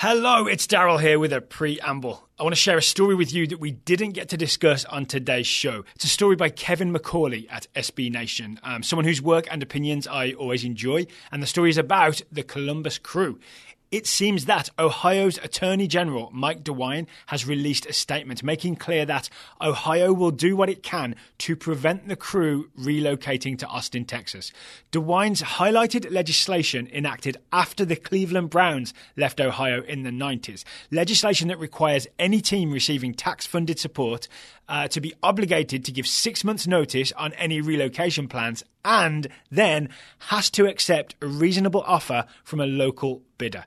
Hello, it's Daryl here with a preamble. I want to share a story with you that we didn't get to discuss on today's show. It's a story by Kevin McCauley at SB Nation, someone whose work and opinions I always enjoy, and the story is about the Columbus Crew. It seems that Ohio's Attorney General, Mike DeWine, has released a statement making clear that Ohio will do what it can to prevent the Crew relocating to Austin, Texas. DeWine's highlighted legislation enacted after the Cleveland Browns left Ohio in the 90s. Legislation that requires any team receiving tax-funded support to be obligated to give 6 months' notice on any relocation plans and then has to accept a reasonable offer from a local bidder.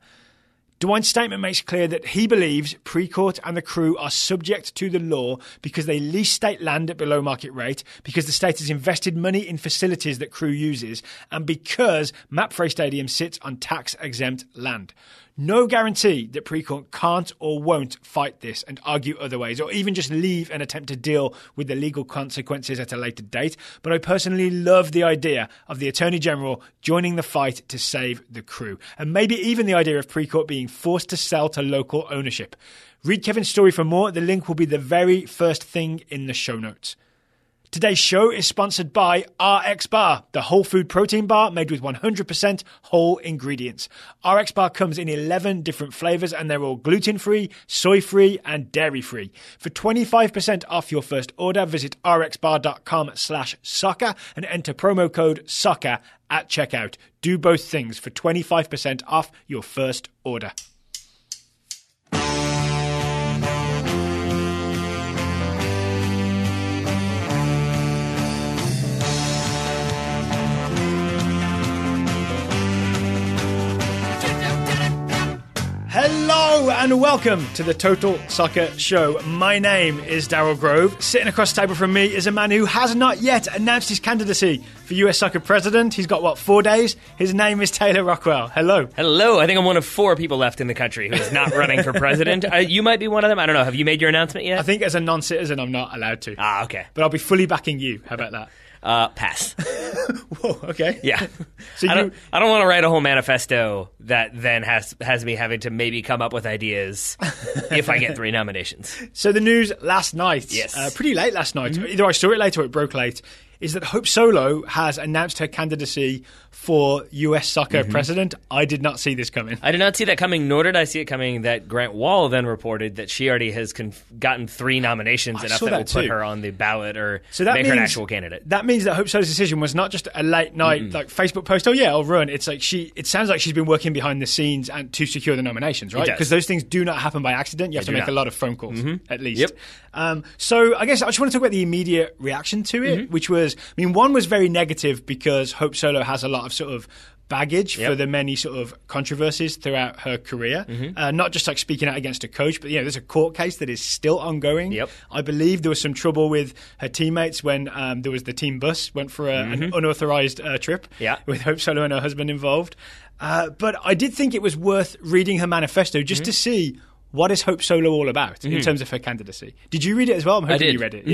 DeWine's statement makes clear that he believes Precourt and the Crew are subject to the law because they lease state land at below market rate, because the state has invested money in facilities that Crew uses, and because Mapfre Stadium sits on tax-exempt land. No guarantee that Precourt can't or won't fight this and argue otherwise, or even just leave and attempt to deal with the legal consequences at a later date. But I personally love the idea of the Attorney General joining the fight to save the Crew, and maybe even the idea of Precourt being forced to sell to local ownership. Read Kevin's story for more. The link will be the very first thing in the show notes. Today's show is sponsored by RXBAR, the whole food protein bar made with 100% whole ingredients. RXBAR comes in 11 different flavors and they're all gluten-free, soy-free and dairy-free. For 25% off your first order, visit rxbar.com/soccer and enter promo code SOCCER at checkout. Do both things for 25% off your first order. Hello and welcome to the Total Soccer Show. My name is Daryl Grove. Sitting across the table from me is a man who has not yet announced his candidacy for US Soccer President. He's got, 4 days? His name is Taylor Rockwell. Hello. Hello. I think I'm one of 4 people left in the country who's not running for president. You might be one of them. I don't know. Have you made your announcement yet? I think as a non-citizen I'm not allowed to. Ah, okay. But I'll be fully backing you. How about that? Pass. Whoa, okay. Yeah. So I don't want to write a whole manifesto that then has me having to maybe come up with ideas if I get 3 nominations. So the news last night, yes, pretty late last night, either I saw it late or it broke late, is that Hope Solo has announced her candidacy for US Soccer President. I did not see this coming. I did not see that coming, nor did I see it coming that Grant Wall then reported that she already has gotten 3 nominations, enough that will put her on the ballot or make her an actual candidate. That means that Hope Solo's decision was not just a late night like Facebook post, oh yeah, I'll run. It's like it sounds like she's been working behind the scenes and to secure the nominations, right? Because those things do not happen by accident. You have to make a lot of phone calls, at least. Yep. So I guess I just want to talk about the immediate reaction to it, which was, one was very negative because Hope Solo has a lot of sort of baggage for the many sort of controversies throughout her career. Not just like speaking out against a coach, but there's a court case that is still ongoing. Yep. I believe there was some trouble with her teammates when there was the team bus went for an unauthorized trip with Hope Solo and her husband involved. But I did think it was worth reading her manifesto just to see what is Hope Solo all about in terms of her candidacy. Did you read it as well? I'm hoping you read it.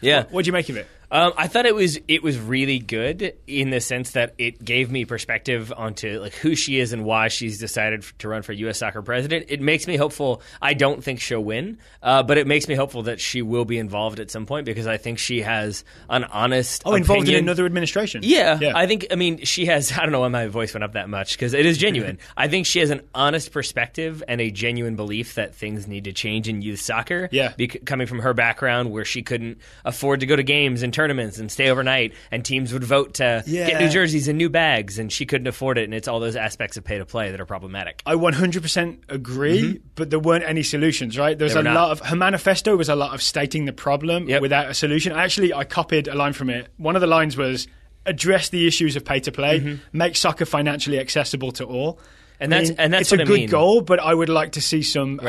Yeah. What did you make of it? I thought it was really good in the sense that it gave me perspective onto like who she is and why she's decided to run for U.S. Soccer President. It makes me hopeful. I don't think she'll win, but it makes me hopeful that she will be involved at some point because I think she has an honest opinion. Involved in another administration. Yeah. She has, I don't know why my voice went up that much because it is genuine. I think she has an honest perspective and a genuine belief that things need to change in youth soccer. Yeah. Coming from her background where she couldn't afford to go to games and tournaments and stay overnight, and teams would vote to get new jerseys and new bags, and she couldn't afford it, and it's all those aspects of pay to play that are problematic. I 100% agree, but there weren't any solutions, right? There was a lot of her manifesto was a lot of stating the problem without a solution. I copied a line from it. One of the lines was address the issues of pay to play, make soccer financially accessible to all. And that's it's what a I good mean. goal, but I would like to see some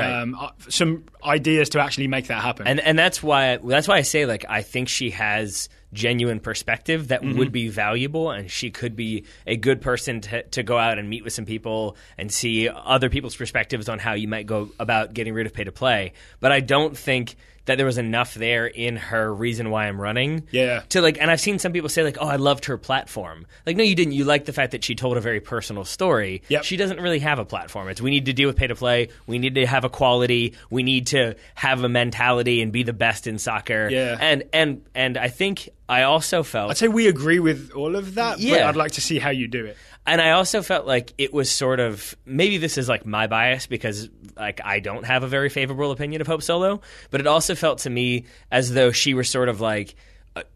ideas to actually make that happen. And that's why I say like I think she has genuine perspective that would be valuable, and she could be a good person to go out and meet with some people and see other people's perspectives on how you might go about getting rid of pay to play. But I don't think that there was enough there in her reason why I'm running. Yeah. To like, and I've seen some people say like, oh, I loved her platform. Like, no, you didn't. You liked the fact that she told a very personal story. Yep. She doesn't really have a platform. It's we need to deal with pay to play. We need to have equality. We need to have a mentality and be the best in soccer. Yeah. And I think I also felt, I'd say we agree with all of that, but Yeah. I'd like to see how you do it. and I also felt like it was sort of, maybe this is like my bias because like I don't have a very favorable opinion of Hope Solo, but it also felt to me as though she was sort of like,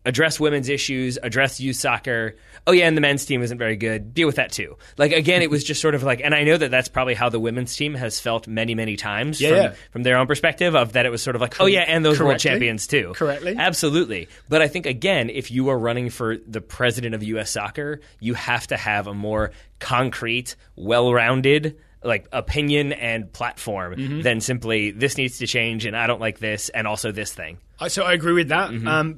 address women's issues, address youth soccer. Oh yeah, and the men's team isn't very good. Deal with that too. Like again, it was just sort of like, and I know that that's probably how the women's team has felt many, many times from their own perspective of that it was sort of like, oh yeah, and those world champions too. Correctly. Absolutely. But I think again, if you are running for the president of U.S. soccer, you have to have a more concrete, well-rounded like opinion and platform than simply this needs to change and I don't like this and also this thing. So I agree with that.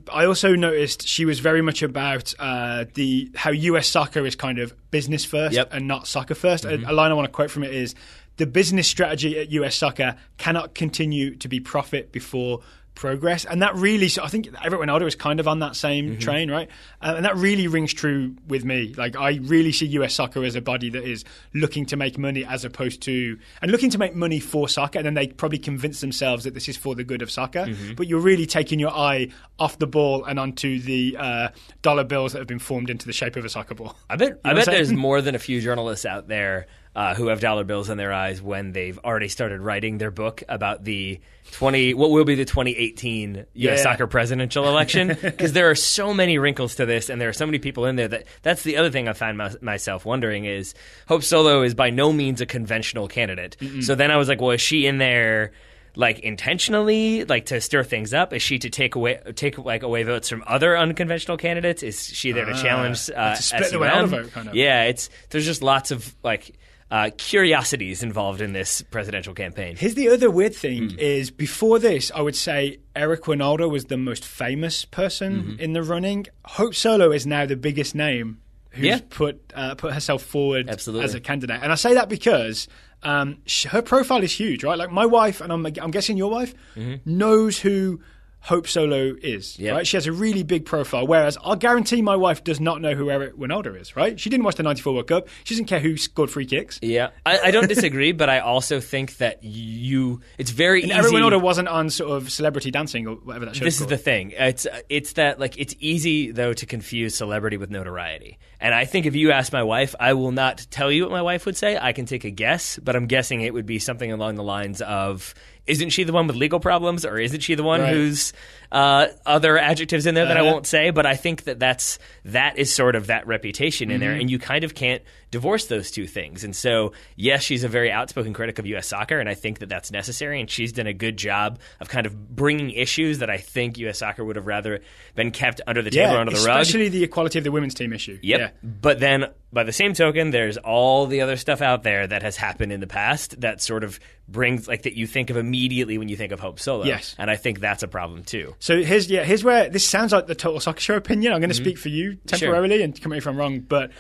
I also noticed she was very much about how US soccer is kind of business first and not soccer first. A line I want to quote from it is, the business strategy at US soccer cannot continue to be profit before progress. And that really, so I think Everett Ronaldo is kind of on that same train, right? And that really rings true with me. Like I really see US soccer as a body that is looking to make money as opposed to, and looking to make money for soccer, and then they probably convince themselves that this is for the good of soccer. But you're really taking your eye off the ball and onto the dollar bills that have been formed into the shape of a soccer ball. I bet there's more than a few journalists out there who have dollar bills in their eyes when they've already started writing their book about the what will be the 2018 U.S. soccer presidential election, because there are so many wrinkles to this, and there are so many people in there that's the other thing I find myself wondering is Hope Solo is by no means a conventional candidate. So then I was like, well, is she in there like intentionally, like to stir things up? Is she to take away votes from other unconventional candidates? Is she there to challenge to split the SUM? way out of vote, kind of. Yeah, there's just lots of like curiosities involved in this presidential campaign. Here's the other weird thing is before this, I would say Eric Ronaldo was the most famous person in the running. Hope Solo is now the biggest name who's put herself forward as a candidate. And I say that because her profile is huge, right? Like my wife, and I'm guessing your wife, knows who Hope Solo is, right? She has a really big profile, whereas I'll guarantee my wife does not know who Eric Ronaldo is, right? She didn't watch the 94 World Cup. She doesn't care who scored free kicks. Yeah, I don't disagree, but I also think that it's very easy. Eric Ronaldo wasn't on sort of Celebrity Dancing or whatever that show This is called. is the thing. It's that like it's easy though to confuse celebrity with notoriety. And I think if you ask my wife, I will not tell you what my wife would say. I can take a guess, but I'm guessing it would be something along the lines of, isn't she the one with legal problems, or isn't she the one who's other adjectives in there that I won't say? But I think that is sort of that reputation in there, and you kind of can't divorce those two things. And so, yes, she's a very outspoken critic of U.S. soccer, and I think that that's necessary, and she's done a good job of kind of bringing issues that I think U.S. soccer would have rather been kept under the table or under the rug. Especially the equality of the women's team issue. Yep. Yeah. But then, by the same token, there's all the other stuff out there that has happened in the past that sort of brings, like, that you think of immediately when you think of Hope Solo. Yes. And I think that's a problem, too. So here's where this sounds like the Total Soccer Show opinion. I'm going to speak for you temporarily, and correct me if I'm wrong, but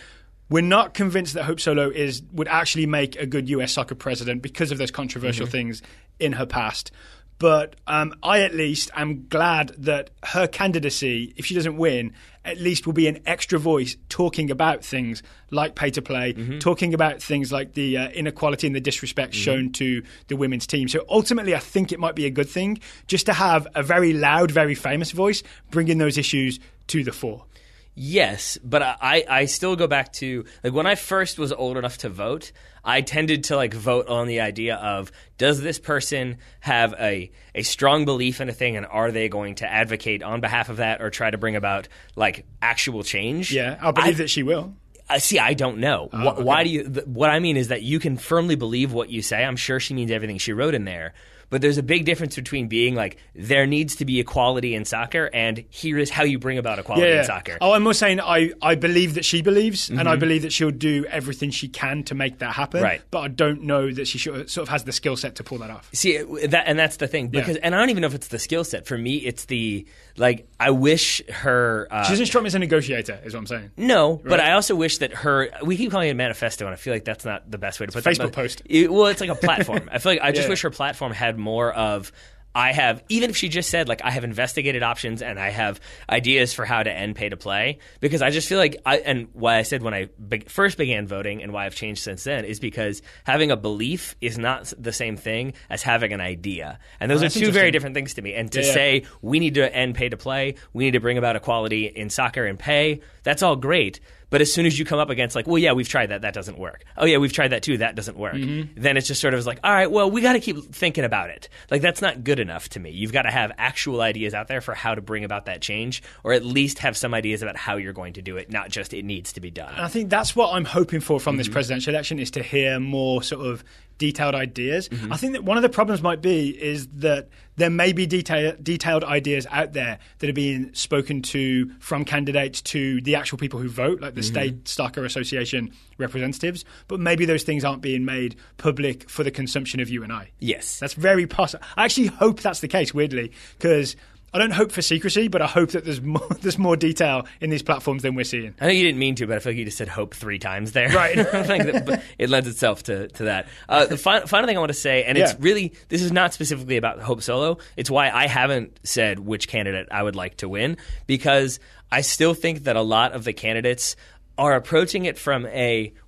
we're not convinced that Hope Solo would actually make a good US soccer president because of those controversial things in her past. But I at least am glad that her candidacy, if she doesn't win, at least will be an extra voice talking about things like pay to play, talking about things like the inequality and the disrespect shown to the women's team. So ultimately, I think it might be a good thing just to have a very loud, very famous voice bringing those issues to the fore. Yes, but I still go back to, like, when I first was old enough to vote, I tended to, like, vote on the idea of, does this person have a strong belief in a thing, and are they going to advocate on behalf of that or try to bring about, like, actual change? Yeah, I believe that she will. See, I don't know. Okay. Why do you? What I mean is that you can firmly believe what you say. I'm sure she means everything she wrote in there. But there's a big difference between being like, there needs to be equality in soccer, and here is how you bring about equality in soccer. Oh, I'm more saying I believe that she believes, and I believe that she'll do everything she can to make that happen. Right. But I don't know that she sort of has the skill set to pull that off. See, that's the thing. Because, and I don't even know if it's the skill set. For me, it's the, like, I wish her... she doesn't strike me as a negotiator, is what I'm saying. No, right? But I also wish that we keep calling it a manifesto, and I feel like that's not the best way to put it. Facebook post. Well, it's like a platform. I feel like I just wish her platform had more of, I have, even if she just said, like, I have investigated options and I have ideas for how to end pay to play, because I just feel like, and why I said when I first began voting and why I've changed since then is because having a belief is not the same thing as having an idea. And those are two very different things to me. And to say we need to end pay to play, we need to bring about equality in soccer and pay, that's all great. But as soon as you come up against, like, well, yeah, we've tried that. That doesn't work. Oh, yeah, we've tried that too. That doesn't work. Then it's just sort of like, all right, well, we got to keep thinking about it. Like, that's not good enough to me. You've got to have actual ideas out there for how to bring about that change, or at least have some ideas about how you're going to do it, not just it needs to be done. And I think that's what I'm hoping for from this presidential election, is to hear more sort of detailed ideas. I think that one of the problems might be is that there may be detailed ideas out there that are being spoken to from candidates to the actual people who vote, like the State Soccer Association representatives, but maybe those things aren't being made public for the consumption of you and I. Yes. That's very possible. I actually hope that's the case, weirdly, because I don't hope for secrecy, but I hope that there's more detail in these platforms than we're seeing. I know you didn't mean to, but I feel like you just said hope 3 times there. Right. I think that it lends itself to that. The final thing I want to say, and it's really, this is not specifically about Hope Solo. It's why I haven't said which candidate I would like to win, because I still think that a lot of the candidates are approaching it from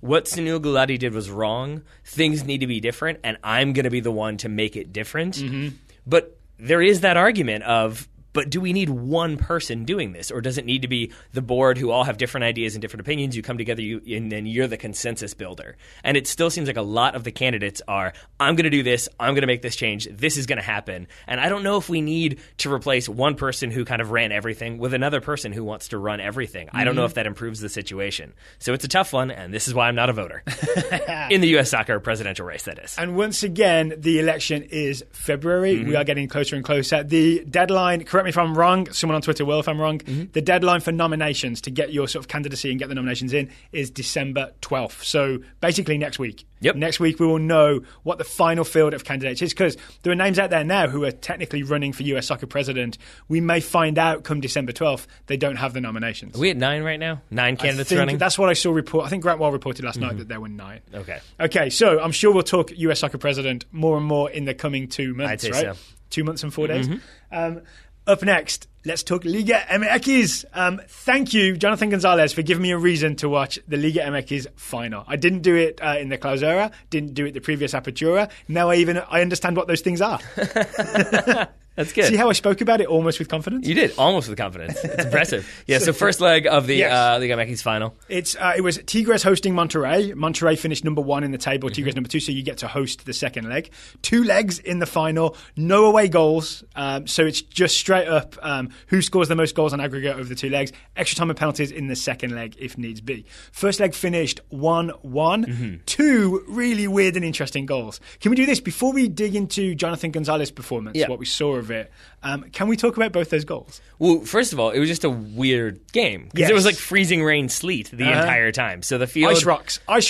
what Sunil Gulati did was wrong, things need to be different, and I'm going to be the one to make it different. But there is that argument of, but do we need one person doing this? Or does it need to be the board who all have different ideas and different opinions? You come together and then you're the consensus builder. And it still seems like a lot of the candidates are, I'm going to do this, I'm going to make this change, this is going to happen. And I don't know if we need to replace one person who kind of ran everything with another person who wants to run everything. I don't know if that improves the situation. So it's a tough one, and this is why I'm not a voter. In the U.S. soccer presidential race, that is. And once again, the election is February. We are getting closer and closer. The deadline, correct me if I'm wrong, someone on Twitter will if I'm wrong, the deadline for nominations to get your sort of candidacy and get the nominations in is December 12th. So basically next week. Next week we will know what the final field of candidates is, because there are names out there now who are technically running for US Soccer President. We may find out come December 12th they don't have the nominations. Are we at 9 right now? 9 candidates running? That's what I saw report. I think Grant Wall reported last night that there were 9. Okay, so I'm sure we'll talk US Soccer President more and more in the coming 2 months, I'd say right? so. 2 months and 4 days. Up next, let's talk Liga MX. Thank you, Jonathan Gonzalez, for giving me a reason to watch the Liga MX final. I didn't do it in the Clausura, didn't do it the previous Apertura. Now I understand what those things are. That's good. See how I spoke about it almost with confidence? You did, almost with confidence. It's impressive. Yeah, so first leg of the Liga MX final. It was Tigres hosting Monterrey. Monterrey finished number 1 in the table, Tigres number 2, so you get to host the second leg. 2 legs in the final, no away goals, so it's just straight up who scores the most goals on aggregate over the 2 legs. Extra time and penalties in the second leg if needs be. First leg finished 1-1. 2 really weird and interesting goals. Can we do this before we dig into Jonathan Gonzalez's performance, what we saw of it? Can we talk about both those goals? Well, first of all, it was just a weird game because it was like freezing rain, sleet the entire time. So the field, ice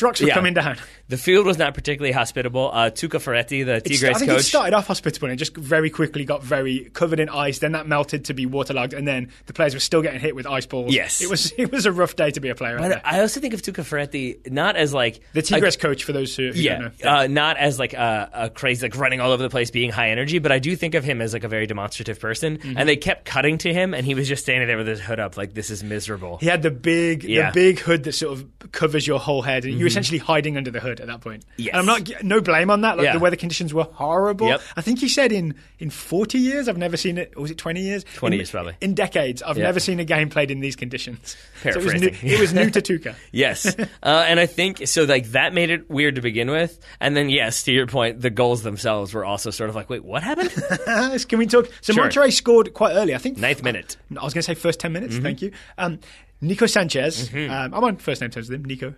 rocks were coming down. The field was not particularly hospitable. Tuca Ferretti, the Tigres coach, I think it started off hospitable and it just very quickly got very covered in ice. Then that melted to be waterlogged, and then the players were still getting hit with ice balls. Yes, it was a rough day to be a player. But I also think of Tuca Ferretti not as like the Tigres coach, for those who don't know. Not as like a crazy, like running all over the place, being high energy. But I do think of him as like a very demonstrative person. And they kept cutting to him, and he was just standing there with his hood up, like, this is miserable. He had the big hood that sort of covers your whole head, and you're essentially hiding under the hood at that point. Yes. And I'm no blame on that. Like, the weather conditions were horrible. Yep. I think he said in 40 years, I've never seen it, or was it 20 years? 20 years, probably. In decades, I've never seen a game played in these conditions. Paraphrasing. So it was new to Tuca. Yes. And I think, so like that made it weird to begin with. And then, yes, to your point, the goals themselves were also sort of like, wait, what happened? Can we talk? So Monterrey scored quite early, I think. 9th minute. I was going to say first 10 minutes, thank you. Nico Sanchez, I'm on first name terms with him, Nico.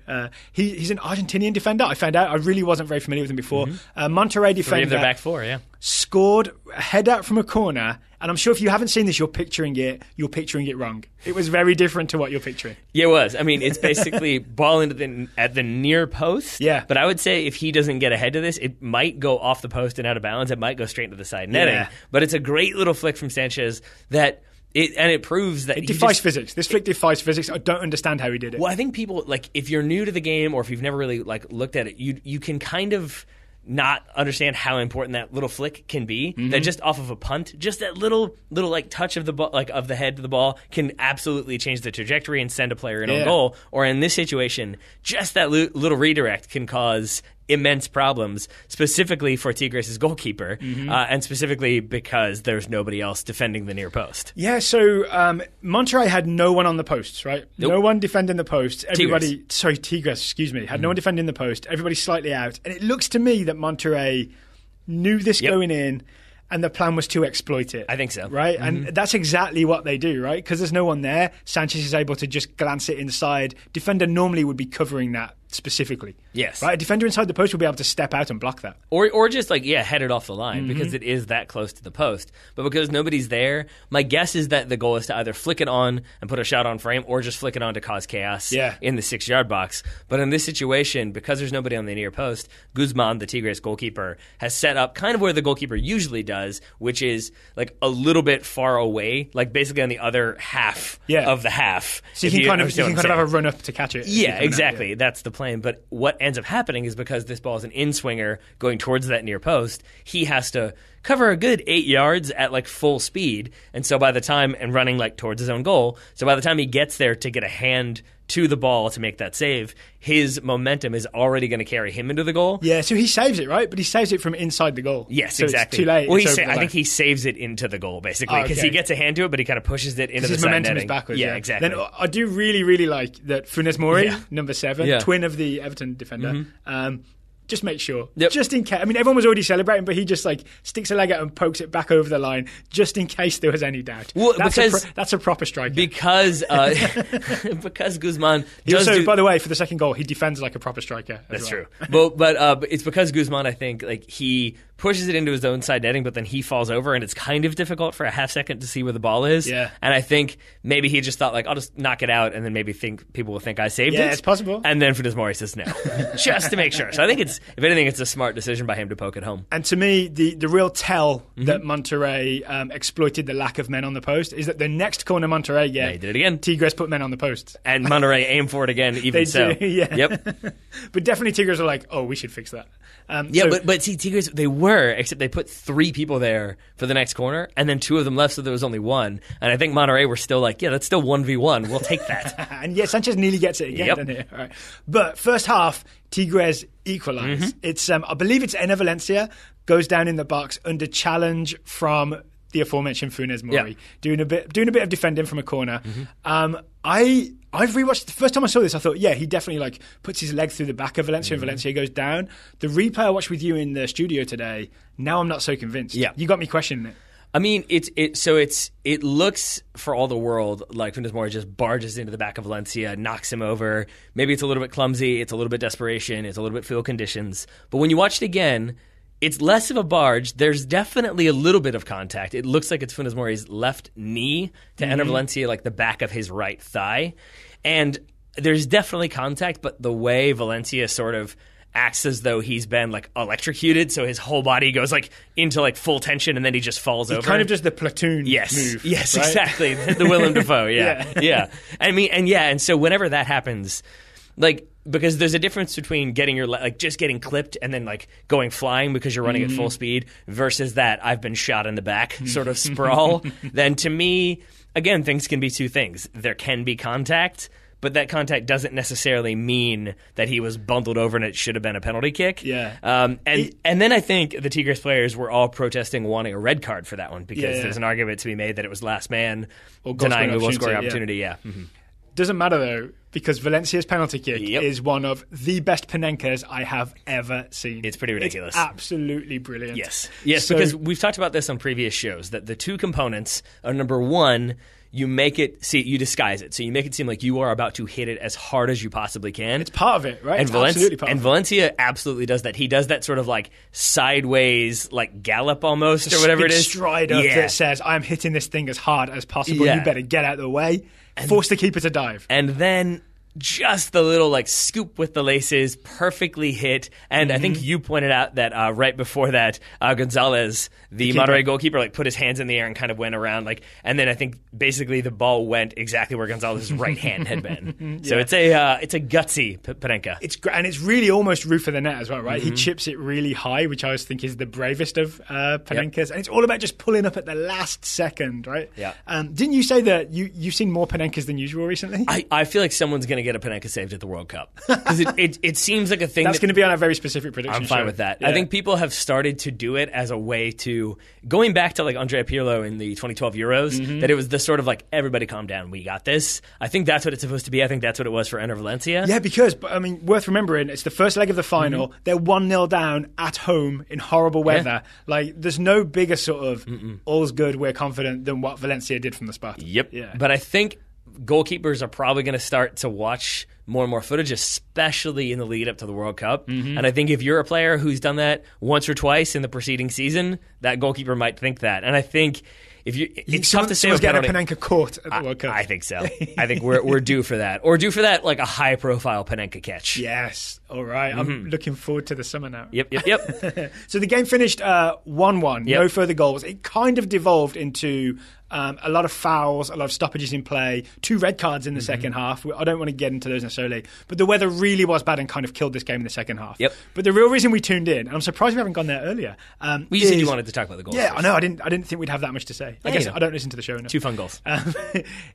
He's an Argentinian defender. I found out, I really wasn't very familiar with him before. Monterrey defender. 3 of their back 4, scored a head out from a corner, and I'm sure if you haven't seen this, you're picturing it wrong. It was very different to what you're picturing. Yeah, it was. I mean, it's basically ball at the near post. Yeah. But I would say if he doesn't get ahead to this, it might go off the post and out of bounds. It might go straight into the side netting. Yeah. But it's a great little flick from Sanchez that... It proves that it defies physics. This flick defies physics. I don't understand how he did it. Well, I think people, like, if you're new to the game or if you've never really like looked at it, you can kind of not understand how important that little flick can be. That just off of a punt, just that little like touch of the ball, like of the head to the ball, can absolutely change the trajectory and send a player in on goal. Or in this situation, just that little redirect can cause immense problems, specifically for Tigres' goalkeeper, and specifically because there's nobody else defending the near post. Yeah, so Monterrey had no one on the posts, right? Nope. No one defending the post. Tigres, had no one defending the post. Everybody slightly out. And it looks to me that Monterrey knew this going in, and the plan was to exploit it. I think so. Right? And that's exactly what they do, right? Because there's no one there. Sanchez is able to just glance it inside. Defender normally would be covering that specifically. Yes. Right? A defender inside the post will be able to step out and block that. Or just head it off the line because it is that close to the post. But because nobody's there, my guess is that the goal is to either flick it on and put a shot on frame or just flick it on to cause chaos in the 6-yard box. But in this situation, because there's nobody on the near post, Guzman, the Tigres goalkeeper, has set up kind of where the goalkeeper usually does, which is like a little bit far away, like basically on the other half of the half. So you can kind of have a run up to catch it. Yeah, exactly. That's the plan. But what ends up happening is because this ball is an in-swinger going towards that near post, he has to cover a good 8 yards at like full speed. And so by the time, and running like towards his own goal, so by the time he gets there to get a hand to the ball to make that save, his momentum is already going to carry him into the goal. Yeah, so he saves it, right? But he saves it from inside the goal. Yes, so exactly. It's too late. Well, I think he saves it into the goal, basically, because he gets a hand to it, but he kind of pushes it into the side momentum netting. Is backwards. Yeah, exactly. Then I do really, really like that Funes Mori, number 7, twin of the Everton defender, just make sure. Just in case. I mean, everyone was already celebrating, but he just like sticks a leg out and pokes it back over the line just in case there was any doubt. Well, that's a proper striker. Because Guzman does by the way, for the second goal, he defends like a proper striker. That's true. But it's because Guzman, I think, like he pushes it into his own side netting, but then he falls over, and it's kind of difficult for a half second to see where the ball is. Yeah. And I think maybe he just thought, like, I'll just knock it out, and then maybe people will think I saved it. Yeah, it's possible. And then Funes Mori says no, just to make sure. So I think if anything, it's a smart decision by him to poke it home. And to me, the real tell that Monterrey exploited the lack of men on the post is that the next corner Monterrey they did it again. Tigres put men on the post. And Monterrey aimed for it again, even so. Yeah. Yep. But definitely Tigres are like, oh, we should fix that. But see, Tigres, they were, except they put 3 people there for the next corner, and then 2 of them left, so there was only 1. And I think Monterrey were still like, yeah, that's still 1v1. We'll take that. And Sanchez nearly gets it again, doesn't he? All right. But first half, Tigres equalise. It's I believe it's Enner Valencia goes down in the box under challenge from the aforementioned Funes Mori, doing a bit of defending from a corner. I've rewatched the first time I saw this. I thought, he definitely like puts his leg through the back of Valencia, and Valencia goes down. The replay I watched with you in the studio today, now I'm not so convinced. Yeah, you got me questioning it. I mean, it looks for all the world like Funes Mori just barges into the back of Valencia, knocks him over. Maybe it's a little bit clumsy, it's a little bit desperation, it's a little bit field conditions. But when you watch it again, it's less of a barge. There's definitely a little bit of contact. It looks like it's Funes Mori's left knee to Enner Valencia, like the back of his right thigh. And there's definitely contact, but the way Valencia sort of acts as though he's been like electrocuted, so his whole body goes like into like full tension, and then he just falls over. Kind of just the platoon move. Yes, right? Exactly. The Willem Dafoe. Yeah. I mean, and so whenever that happens, like, because there's a difference between getting your just getting clipped and then like going flying because you're running at full speed versus that I've been shot in the back sort of sprawl. Then to me, again, things can be 2 things. There can be contact, but that contact doesn't necessarily mean that he was bundled over and it should have been a penalty kick. Yeah. And then I think the Tigres players were all protesting wanting a red card for that one because there's an argument to be made that it was last man or denying a goal scoring opportunity. Yeah. Doesn't matter though, because Valencia's penalty kick is one of the best Panenkas I have ever seen. It's pretty ridiculous. It's absolutely brilliant. Yes, so, because we've talked about this on previous shows, that the 2 components are, number 1, you disguise it. So you make it seem like you are about to hit it as hard as you possibly can. It's part of it, right? And Valencia absolutely does that. He does that sort of like sideways, like gallop almost, or whatever it is. Stride up that says, I'm hitting this thing as hard as possible. You better get out of the way. Force the keeper to dive. And then just the little like scoop with the laces, perfectly hit. And I think you pointed out that right before that, Gonzalez, the Monterrey goalkeeper, like put his hands in the air and kind of went around and then I think basically the ball went exactly where Gonzalez's right hand had been. So it's a gutsy Panenka. It's great, and it's really almost roof of the net as well, right? He chips it really high, which I always think is the bravest of Panenkas, and it's all about just pulling up at the last second, right? Yeah. Didn't you say that you've seen more Panenkas than usual recently? I feel like someone's going to get a Panenka saved at the World Cup because it seems like a thing that's going to be on a very specific prediction. I'm fine show. with that. Yeah. I think people have started to do it as a way to going back to like Andrea Pirlo in the 2012 Euros, that it was the sort of like everybody calm down, we got this. I think that's what it's supposed to be. I think that's what it was for Enner Valencia. Yeah, because I mean, worth remembering, it's the first leg of the final. They're 1-0 down at home in horrible weather. Like, there's no bigger sort of all's good, we're confident than what Valencia did from the start. Yep. Yeah. But I think goalkeepers are probably going to start to watch more and more footage, especially in the lead up to the World Cup. And I think if you're a player who's done that once or twice in the preceding season, that goalkeeper might think that. And I think it's tough to say. Someone's getting a Panenka caught at the World Cup. I think so. I think we're due for that, or due for that like a high profile Panenka catch. Yes. All right. I'm looking forward to the summer now. Yep. So the game finished 1-1. No further goals. It kind of devolved into a lot of fouls, a lot of stoppages in play, 2 red cards in the second half. I don't want to get into those necessarily, but the weather really was bad and kind of killed this game in the second half. Yep. But the real reason we tuned in, and I'm surprised we haven't gone there earlier. You said you wanted to talk about the goals. Yeah, first. I know. I didn't think we'd have that much to say. I guess I don't listen to the show enough. 2 fun goals.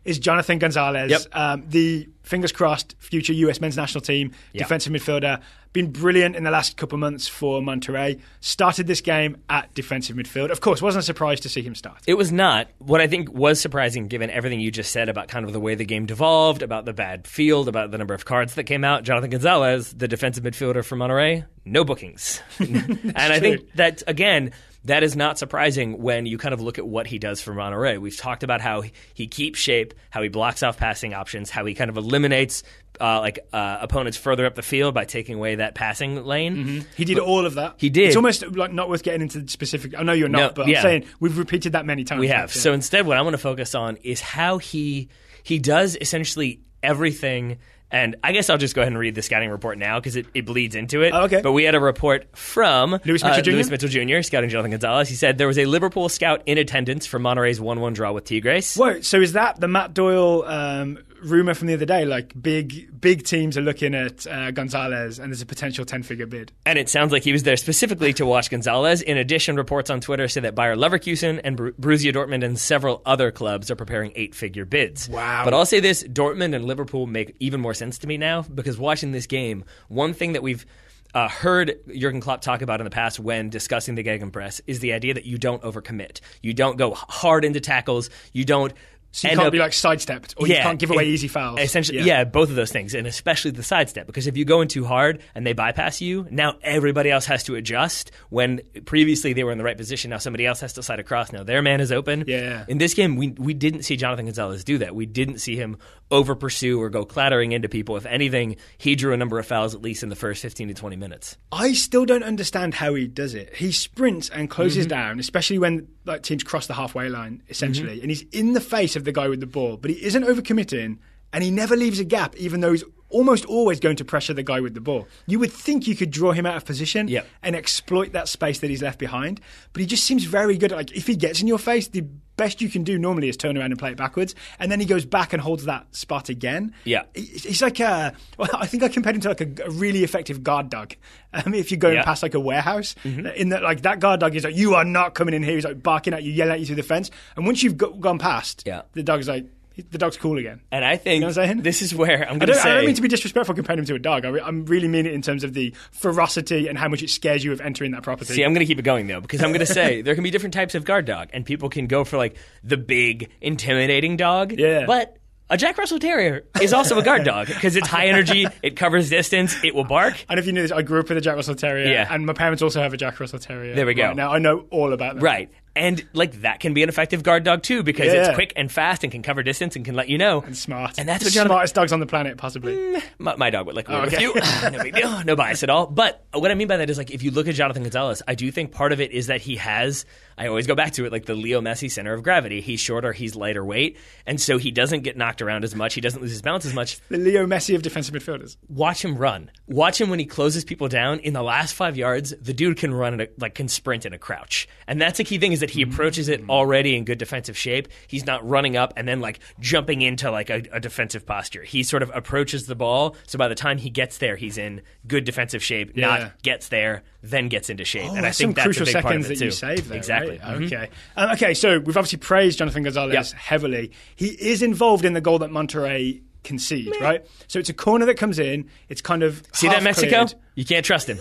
Is Jonathan Gonzalez, the fingers crossed future US men's national team defensive midfielder. Been brilliant in the last couple of months for Monterrey. Started this game at defensive midfield. Of course, wasn't a surprise to see him start. It was not. What I think was surprising, given everything you just said about kind of the way the game devolved, about the bad field, about the number of cards that came out, Jonathan Gonzalez, the defensive midfielder for Monterrey, no bookings. And I think that, again, that is not surprising when you kind of look at what he does for Monterrey. We've talked about how he keeps shape, how he blocks off passing options, how he kind of eliminates opponents further up the field by taking away that passing lane. He did all of that. He did. It's almost like not worth getting into the specific. I know you're not, but I'm saying we've repeated that many times. We have. So instead, what I want to focus on is how he does essentially everything. And I guess I'll just go ahead and read the scouting report now because it bleeds into it. Oh, okay. But we had a report from Louis Mitchell Jr. Scouting Jonathan Gonzalez. He said there was a Liverpool scout in attendance for Monterrey's 1-1 draw with Tigres. Whoa, so is that the Matt Doyle rumour from the other day? Like big teams are looking at Gonzalez and there's a potential 10-figure bid. And it sounds like he was there specifically to watch Gonzalez. In addition, reports on Twitter say that Bayer Leverkusen and Borussia Dortmund and several other clubs are preparing 8-figure bids. Wow. But I'll say this, Dortmund and Liverpool make even more sense to me now because watching this game, one thing that we've heard Jurgen Klopp talk about in the past when discussing the Gegenpress is the idea that you don't overcommit. You don't go hard into tackles. You don't So you can't be like sidestepped, or you can't give away easy fouls. Essentially, both of those things, and especially the sidestep, because if you go in too hard and they bypass you, now everybody else has to adjust. When previously they were in the right position, now somebody else has to slide across. Now their man is open. Yeah. In this game, we didn't see Jonathan Gonzalez do that. We didn't see him over pursue or go clattering into people. If anything, he drew a number of fouls at least in the first 15 to 20 minutes. I still don't understand how he does it. He sprints and closes down, especially when like teams cross the halfway line, essentially, and he's in the face of the guy with the ball, but he isn't overcommitting, and he never leaves a gap, even though he's almost always going to pressure the guy with the ball. You would think you could draw him out of position and exploit that space that he's left behind, but he just seems very good at, like, if he gets in your face, the best you can do normally is turn around and play it backwards, and then he goes back and holds that spot again. Yeah. He's like I think I compared him to like a really effective guard dog. If you're going past like a warehouse, in that, like, that guard dog is like, you are not coming in here. He's like barking at you, yelling at you through the fence, and once you've gone past, the dog's like, the dog's cool again. And I think this is where I'm going to say... I don't mean to be disrespectful comparing him to a dog. I really mean it in terms of the ferocity and how much it scares you of entering that property. See, I'm going to keep it going, though, because I'm going to say there can be different types of guard dog, and people can go for, like, the big, intimidating dog. Yeah. But a Jack Russell Terrier is also a guard dog because it's high energy, it covers distance, it will bark. And if you knew this, I grew up with a Jack Russell Terrier, and my parents also have a Jack Russell Terrier. There we go. Right now I know all about that. Right. And like that can be an effective guard dog too, because it's quick and fast and can cover distance and can let you know. And smart. And that's what smartest dogs on the planet, possibly. My dog would like work with you. No big deal. No bias at all. But what I mean by that is, like, if you look at Jonathan Gonzalez, I do think part of it is that he has, I always go back to it, like the Leo Messi center of gravity. He's shorter, he's lighter weight, and so he doesn't get knocked around as much. He doesn't lose his balance as much. The Leo Messi of defensive midfielders. Watch him run. Watch him when he closes people down. In the last 5 yards, the dude can run, can sprint in a crouch. And that's a key thing, is that he approaches it already in good defensive shape. He's not running up and then like jumping into like a defensive posture. He sort of approaches the ball, so by the time he gets there, he's in good defensive shape, not gets there, then gets into shape. And I think that's crucial a big part of seconds it that too. you save there. Exactly. Right? Okay. Okay, so we've obviously praised Jonathan Gonzalez heavily. He is involved in the goal that Monterrey concede, right? So it's a corner that comes in. It's kind of see that Mexico? Cleared. You can't trust him.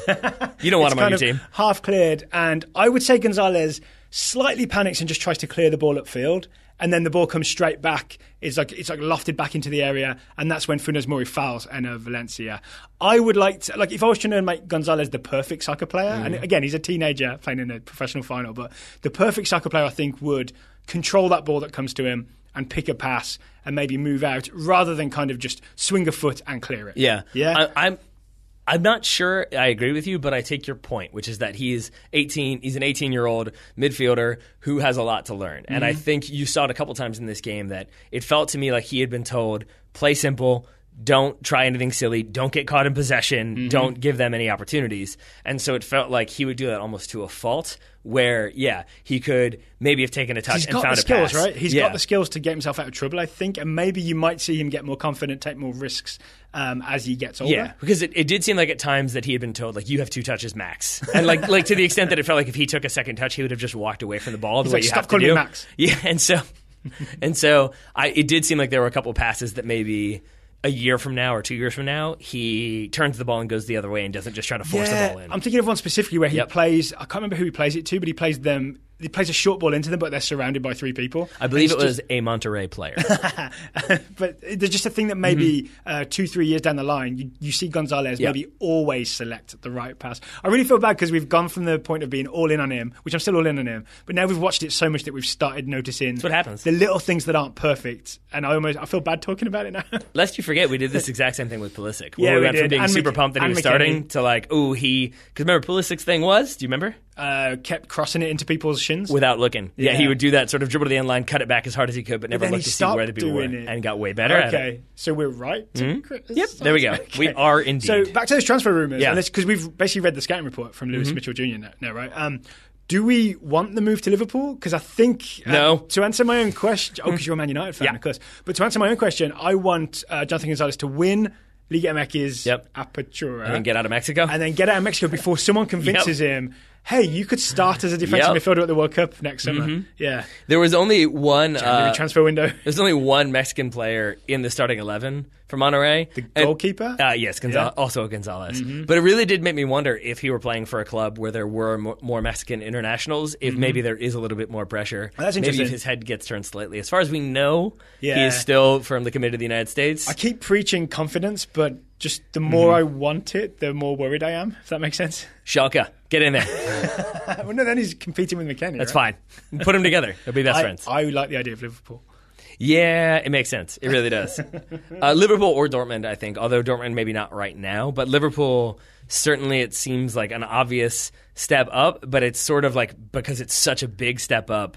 You don't want him on your team. Half cleared, and I would say Gonzalez slightly panics and just tries to clear the ball upfield, and then the ball comes straight back. It's like lofted back into the area, and that's when Funes Mori fouls Enner Valencia. I would like to, like, if I was trying to make Gonzalez the perfect soccer player, and again, he's a teenager playing in a professional final, but the perfect soccer player, I think, would control that ball that comes to him and pick a pass and maybe move out rather than kind of just swing a foot and clear it. Yeah. Yeah. I'm not sure I agree with you, but I take your point, which is that he's 18. He's an 18-year-old midfielder who has a lot to learn. And I think you saw it a couple times in this game that it felt to me like he had been told, play simple, don't try anything silly, don't get caught in possession, don't give them any opportunities. And so it felt like he would do that almost to a fault, where, he could maybe have taken a touch and found a pass. He's got the skills, right? He's got the skills to get himself out of trouble, I think, and maybe you might see him get more confident, take more risks as he gets older. Yeah, because it did seem like at times that he had been told, like, you have 2 touches max. And like to the extent that it felt like if he took a second touch, he would have just walked away from the ball the way you have to do. Max. Yeah, and so it did seem like there were a couple passes that maybe a year from now or 2 years from now, he turns the ball and goes the other way and doesn't just try to force the ball in. I'm thinking of one specifically where he plays, I can't remember who he plays it to, but he plays a short ball into them, but they're surrounded by 3 people. I believe it was a Monterrey player. But there's just a thing that maybe 2-3 years down the line, you see Gonzalez maybe always select the right pass. I really feel bad because we've gone from the point of being all in on him, which I'm still all in on him, but now we've watched it so much that we've started noticing That's what happens. The little things that aren't perfect, and I feel bad talking about it now. Lest you forget, we did this exact same thing with Pulisic. Yeah, we we went did. from being And super pumped that he was starting to like, because remember Pulisic's thing was, do you remember? Kept crossing it into people's shins without looking. Yeah, he would do that, sort of dribble to the end line, cut it back as hard as he could, but never looked to see where the people were, and got way better at it. Okay, so we're right. Yep, there we go. Okay. We are indeed. So back to those transfer rumours, because we've basically read the scouting report from Lewis Mitchell Jr. now, right? Do we want the move to Liverpool? Because I think no. To answer my own question, because you're a Man United fan, of course. But to answer my own question, I want Jonathan Gonzalez to win Liga MX Apertura, and then get out of Mexico, before someone convinces him, hey, you could start as a defensive midfielder at the World Cup next summer. Yeah, there was only one transfer window. There's only one Mexican player in the starting 11 for Monterrey. The goalkeeper? Yes, also Gonzalez. But it really did make me wonder if he were playing for a club where there were more Mexican internationals, if maybe there is a little bit more pressure. Well, that's interesting. Maybe if his head gets turned slightly. As far as we know, he is still firmly committed to the United States. I keep preaching confidence, but just the more I want it, the more worried I am, if that makes sense. Schalke, get in there. Well, no, then he's competing with McKennie. That's fine. Put them together. They'll be best friends. I like the idea of Liverpool. Yeah, it makes sense. It really does. Liverpool or Dortmund, I think, although Dortmund maybe not right now, but Liverpool, certainly it seems like an obvious step up, but it's sort of like, because it's such a big step up,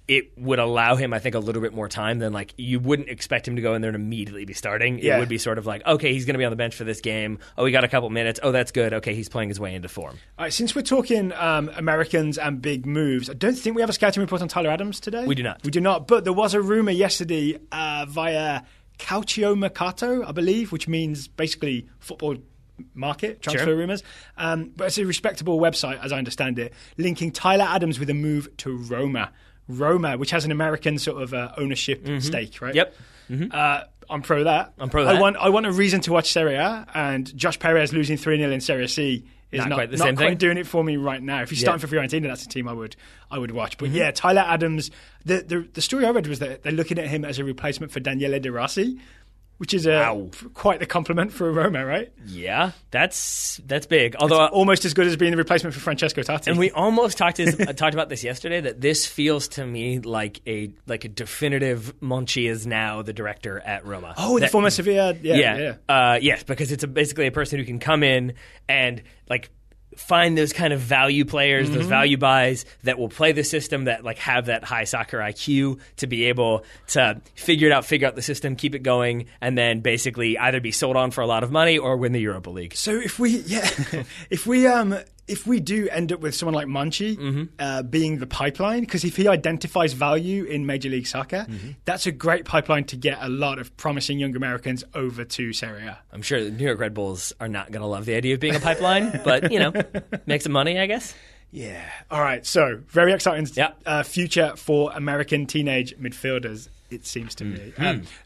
it would allow him, I think, a little bit more time than, like, you wouldn't expect him to go in there and immediately be starting. It would be sort of like, okay, he's going to be on the bench for this game. Oh, we got a couple minutes. Oh, that's good. Okay, he's playing his way into form. All right, since we're talking Americans and big moves, I don't think we have a scouting report on Tyler Adams today. We do not. We do not, but there was a rumour yesterday via Calcio Mercato, I believe, which means basically football market, transfer rumours. But it's a respectable website, as I understand it, linking Tyler Adams with a move to Roma, which has an American sort of ownership stake, right? Yep. I'm pro that. I want a reason to watch Serie A, and Josh Perez losing 3-0 in Serie C is not quite doing it for me right now. If he's starting for Fiorentina, that's a team I would watch. But yeah, Tyler Adams, the story I read was that they're looking at him as a replacement for Daniele De Rossi, which is quite the compliment for Roma, right? Yeah, that's big. Although almost as good as being the replacement for Francesco Totti. And we almost talked about this yesterday, that this feels to me like a definitive Monchi is now the director at Roma. Oh, the former Sevilla. Yes, because it's basically a person who can come in and find those kind of value players, those value buys that will play the system, that have that high soccer IQ to be able to figure out the system, keep it going, and then basically either be sold on for a lot of money or win the Europa League. So if we do end up with someone like Monchi being the pipeline, because if he identifies value in Major League Soccer, that's a great pipeline to get a lot of promising young Americans over to Serie A. I'm sure the New York Red Bulls are not going to love the idea of being a pipeline, but, make some money, I guess. Yeah. All right. So very exciting future for American teenage midfielders, it seems to me.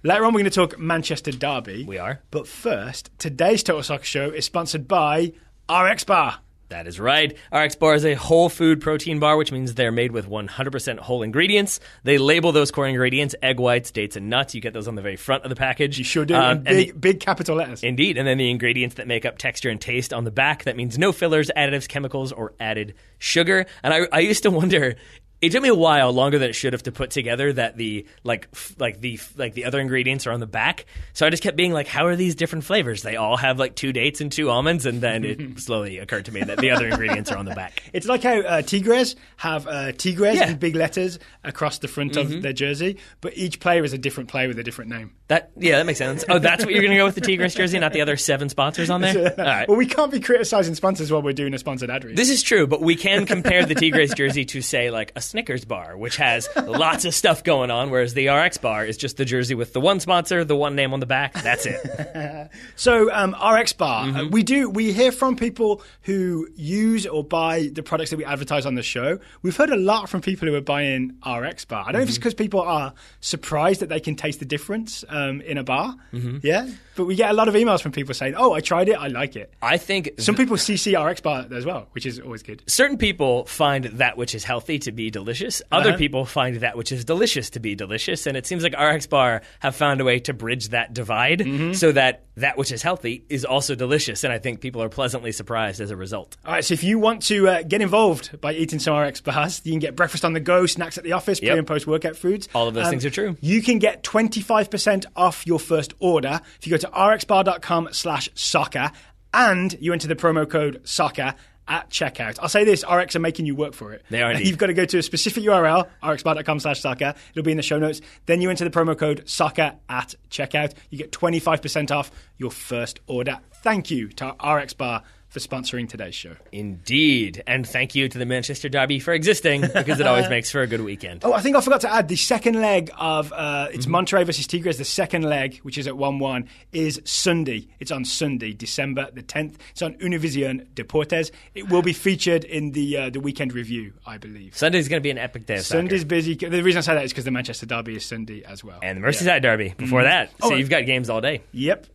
Later on, we're going to talk Manchester Derby. We are. But first, today's Total Soccer Show is sponsored by RXBAR. That is right. RXBAR is a whole food protein bar, which means they're made with 100% whole ingredients. They label those core ingredients, egg whites, dates, and nuts. You get those on the very front of the package. You sure do, in big capital letters. Indeed. And then the ingredients that make up texture and taste on the back. That means no fillers, additives, chemicals, or added sugar. And I used to wonder... It took me a while, longer than it should have, to put together that the other ingredients are on the back. So I just kept being like, how are these different flavors? They all have 2 dates and 2 almonds, and then it slowly occurred to me that the other ingredients are on the back. It's like how Tigres have Tigres in big letters across the front of their jersey, but each player is a different player with a different name. That makes sense. Oh, that's what you're going to go with the Tigres jersey, not the other 7 sponsors on there? All right. Well, we can't be criticizing sponsors while we're doing a sponsored ad read. This is true, but we can compare the Tigres jersey to, say, a Snickers bar, which has lots of stuff going on, whereas the RX bar is just the jersey with the one sponsor, the one name on the back. That's it. So RX bar, we hear from people who use or buy the products that we advertise on the show. We've heard a lot from people who are buying RX bar. I don't know if it's because people are surprised that they can taste the difference in a bar. Yeah, but we get a lot of emails from people saying, "Oh, I tried it, I like it." I think some people CC RX bar as well, which is always good. Certain people find that which is healthy to be delicious. Other people find that which is delicious to be delicious, and it seems like RX Bar have found a way to bridge that divide so that which is healthy is also delicious, and I think people are pleasantly surprised as a result. All right, so if you want to get involved by eating some RX Bars, you can get breakfast on the go, snacks at the office, pre- and post-workout foods. All of those things are true. You can get 25% off your first order if you go to rxbar.com/soccer and you enter the promo code SOCCER at checkout. I'll say this, RX are making you work for it. They are indeed. You've got to go to a specific URL, rxbar.com/soccer. It'll be in the show notes. Then you enter the promo code SOCCER at checkout. You get 25% off your first order. Thank you to RX Bar for sponsoring today's show. Indeed. And thank you to the Manchester Derby for existing, because it always makes for a good weekend. Oh, I think I forgot to add the second leg of it's Monterrey versus Tigres. The second leg, which is at 1-1, is Sunday. It's on Sunday, December the 10th. It's on Univision Deportes. It will be featured in the weekend review, I believe. Sunday's going to be an epic day of soccer. Sunday's busy. The reason I say that is because the Manchester Derby is Sunday as well. And the Merseyside Derby before that. So you've got games all day. Yep.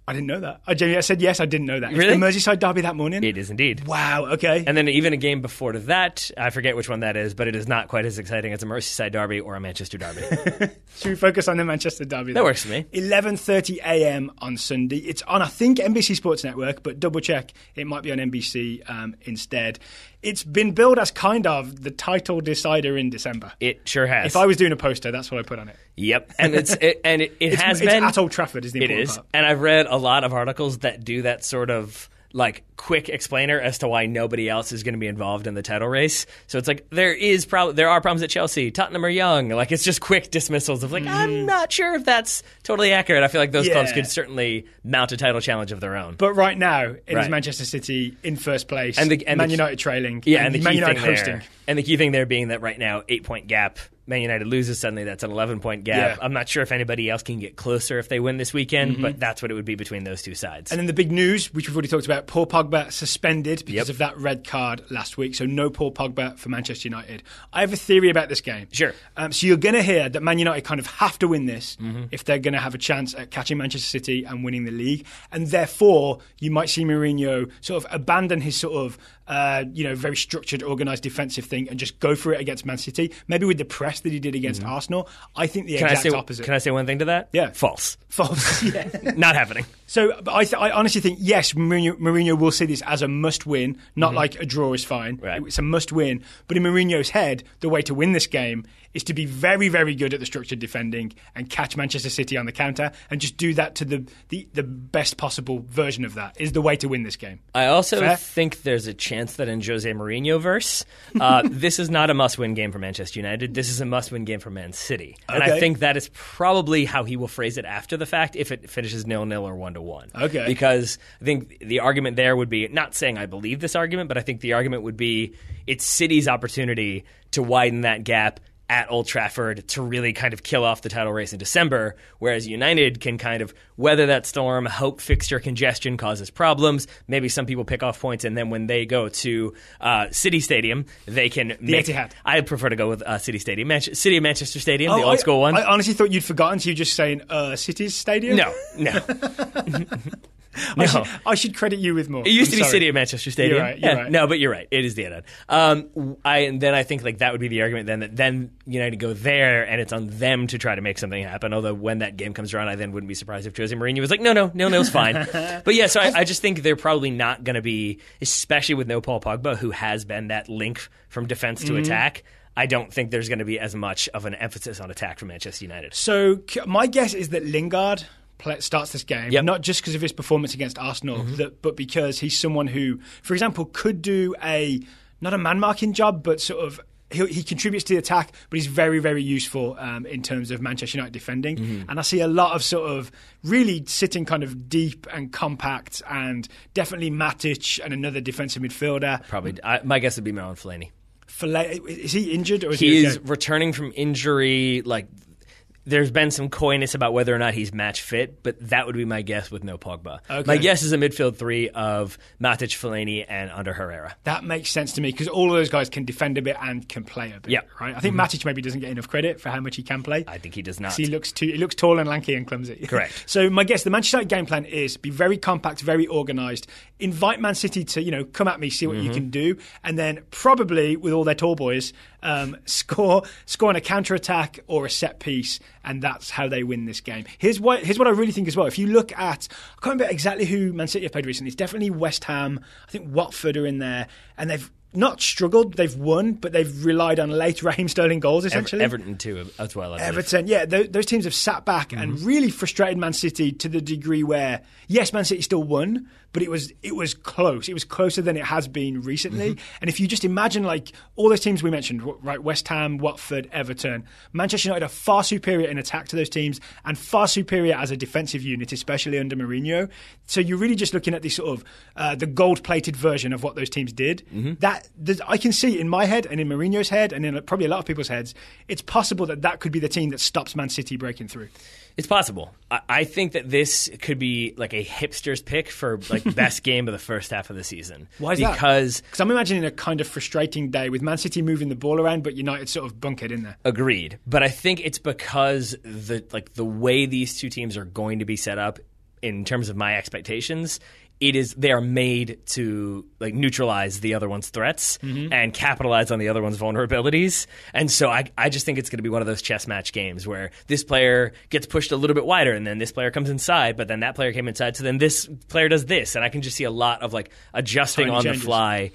I didn't know that. I said yes, I didn't know that. Really? Is the Merseyside Derby that morning? It is indeed. Wow, okay. And then even a game before to that, I forget which one that is, but it is not quite as exciting as a Merseyside Derby or a Manchester Derby. Should we focus on the Manchester Derby? That works for me. 11:30 a.m. on Sunday. It's on, I think, NBC Sports Network, but double check. It might be on NBC instead. It's been billed as kind of the title decider in December. It sure has. If I was doing a poster, that's what I put on it. Yep, and it has been. It's at Old Trafford, is the important part. And I've read a lot of articles that do that sort of quick explainer as to why nobody else is going to be involved in the title race. So it's there are problems at Chelsea. Tottenham are young. It's just quick dismissals of I'm not sure if that's totally accurate. I feel like those clubs could certainly mount a title challenge of their own. But right now, it is Manchester City in first place, and Man United trailing, and Man United hosting. And the key thing there being that right now, 8-point gap. Man United loses suddenly, that's an 11-point gap. I'm not sure if anybody else can get closer if they win this weekend, but that's what it would be between those two sides. And then the big news, which we've already talked about, Paul Pogba suspended because of that red card last week. So no Paul Pogba for Manchester United. I have a theory about this game. Sure. So you're going to hear that Man United kind of have to win this if they're going to have a chance at catching Manchester City and winning the league. And therefore, you might see Mourinho sort of abandon his sort of very structured, organised defensive thing and just go for it against Man City. Maybe with the press that he did against Arsenal. I think the exact opposite. Can I say one thing to that? Yeah. False. Yeah. Not happening. So I honestly think, yes, Mourinho will see this as a must-win, not like a draw is fine. Right. It's a must-win. But in Mourinho's head, the way to win this game is to be very, very good at the structured defending and catch Manchester City on the counter and just do that to the best possible version of that is the way to win this game. I also think there's a chance that in Jose Mourinho verse, this is not a must-win game for Manchester United. This is a must-win game for Man City. And I think that is probably how he will phrase it after the fact if it finishes 0-0 or 1-1. Okay. Because I think the argument there would be, not saying I believe this argument, but I think the argument would be it's City's opportunity to widen that gap at Old Trafford to really kind of kill off the title race in December, whereas United can kind of weather that storm, hope fixture congestion causes problems. Maybe some people pick off points, and then when they go to City Stadium, they can Etihad. I prefer to go with City Stadium. City of Manchester Stadium, the old school one. I honestly thought you'd forgotten, so you're just saying City's Stadium? No. I should credit you with more. It used to be City of Manchester Stadium. You're right. No, but you're right. It is the Etihad. And then I think that would be the argument then United go there and it's on them to try to make something happen. Although when that game comes around, I then wouldn't be surprised if Jose Mourinho was like, no, it's fine. But yeah, so I just think they're probably not going to be, especially with no Paul Pogba, who has been that link from defense to attack. I don't think there's going to be as much of an emphasis on attack from Manchester United. So my guess is that Lingard starts this game, not just because of his performance against Arsenal, but because he's someone who, for example, could do not a man-marking job, but sort of he contributes to the attack, but he's very, very useful in terms of Manchester United defending. And I see a lot of sort of really sitting kind of deep and compact, and definitely Matic and another defensive midfielder. Probably. My guess would be Marouane Fellaini. Is he injured? Or is he's returning from injury, there's been some coyness about whether or not he's match fit, but that would be my guess with no Pogba. Okay. My guess is a midfield three of Matic, Fellaini, and Ander Herrera. That makes sense to me because all of those guys can defend a bit and can play a bit. Right? I think Matic maybe doesn't get enough credit for how much he can play. I think he does not. He looks tall and lanky and clumsy. Correct. So my guess, the Manchester United game plan is be very compact, very organised, invite Man City to come at me, see what you can do, and then probably with all their tall boys, score on a counter attack or a set piece, and that's how they win this game. Here's what I really think as well. If you look at, I can't remember exactly who Man City have played recently. It's definitely West Ham. I think Watford are in there, and they've not struggled. They've won, but they've relied on late Raheem Sterling goals, essentially. Everton too, as well. Everton, yeah. Those teams have sat back and really frustrated Man City to the degree where, yes, Man City still won, but it was close. It was closer than it has been recently. And if you just imagine all those teams we mentioned, right, West Ham, Watford, Everton, Manchester United are far superior in attack to those teams and far superior as a defensive unit, especially under Mourinho. So you're really just looking at this sort of the gold-plated version of what those teams did. That I can see in my head and in Mourinho's head and in probably a lot of people's heads, it's possible that could be the team that stops Man City breaking through. It's possible. I think that this could be like a hipster's pick for best game of the first half of the season. Why is that? Because I'm imagining a kind of frustrating day with Man City moving the ball around, but United sort of bunkered in there. Agreed. But I think it's because the way these two teams are going to be set up in terms of my expectations, they are made to neutralize the other one's threats and capitalize on the other one's vulnerabilities. And so I just think it's going to be one of those chess match games where this player gets pushed a little bit wider and then this player comes inside, but then that player came inside, so then this player does this. And I can just see a lot of adjusting on the fly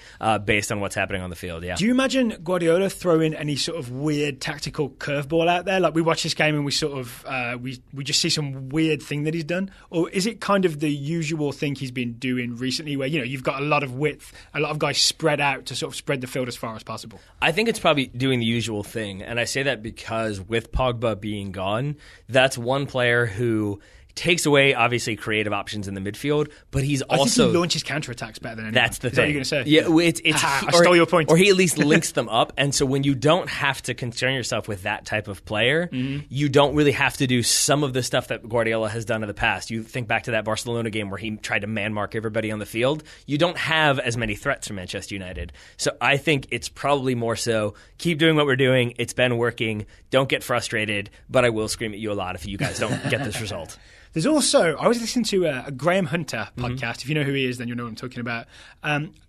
based on what's happening on the field. Yeah. Do you imagine Guardiola throwing any sort of weird tactical curveball out there? We watch this game and we sort of we just see some weird thing that he's done? Or is it kind of the usual thing he's been doing recently where you've got a lot of width, a lot of guys spread out to sort of spread the field as far as possible? I think it's probably doing the usual thing, and I say that because with Pogba being gone, that's one player who takes away, obviously, creative options in the midfield, but he's also... I think he launches counterattacks better than anyone. That's the thing. Is that what you're going to say? Yeah, I stole your point. Or he at least links them up, and so when you don't have to concern yourself with that type of player, you don't really have to do some of the stuff that Guardiola has done in the past. You think back to that Barcelona game where he tried to man-mark everybody on the field. You don't have as many threats from Manchester United. So I think it's probably more so, keep doing what we're doing. It's been working. Don't get frustrated, but I will scream at you a lot if you guys don't get this result. There's also, I was listening to a Graham Hunter podcast. If you know who he is, then you'll know what I'm talking about.